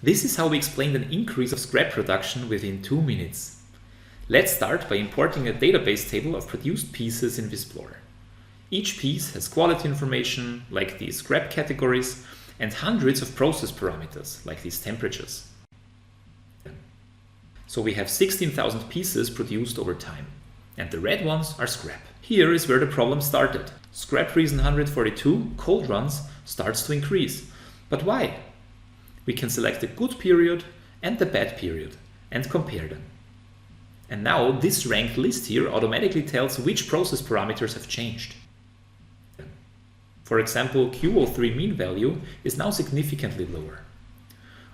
This is how we explained an increase of scrap production within 2 minutes. Let's start by importing a database table of produced pieces in Explorer. Each piece has quality information, like these scrap categories, and hundreds of process parameters, like these temperatures. So we have 16,000 pieces produced over time, and the red ones are scrap. Here is where the problem started. Scrap reason 142, cold runs, starts to increase. But why? We can select the good period and the bad period and compare them. And now this ranked list here automatically tells which process parameters have changed. For example, Q03 mean value is now significantly lower.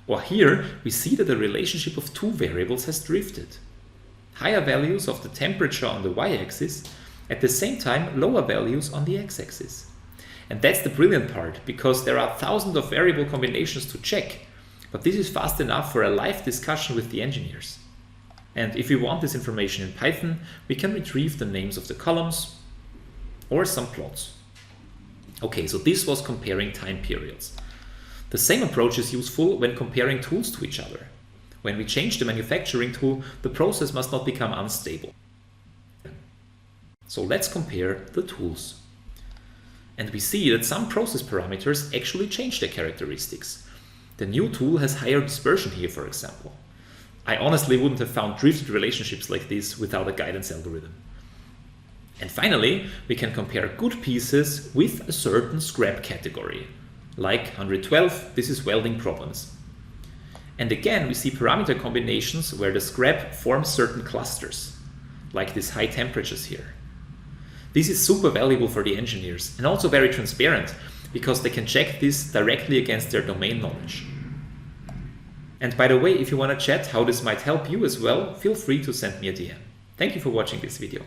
Or here we see that the relationship of two variables has drifted. Higher values of the temperature on the y-axis, at the same time lower values on the x-axis. And that's the brilliant part, because there are thousands of variable combinations to check, but this is fast enough for a live discussion with the engineers. And if we want this information in Python, we can retrieve the names of the columns or some plots. Okay, so this was comparing time periods. The same approach is useful when comparing tools to each other. When we change the manufacturing tool, the process must not become unstable. So let's compare the tools. And we see that some process parameters actually change their characteristics. The new tool has higher dispersion here, for example. I honestly wouldn't have found drifted relationships like this without a guidance algorithm. And finally, we can compare good pieces with a certain scrap category. Like 112, this is welding problems. And again, we see parameter combinations where the scrap forms certain clusters, like these high temperatures here. This is super valuable for the engineers and also very transparent, because they can check this directly against their domain knowledge. And by the way, if you want to chat how this might help you as well, feel free to send me a DM. Thank you for watching this video.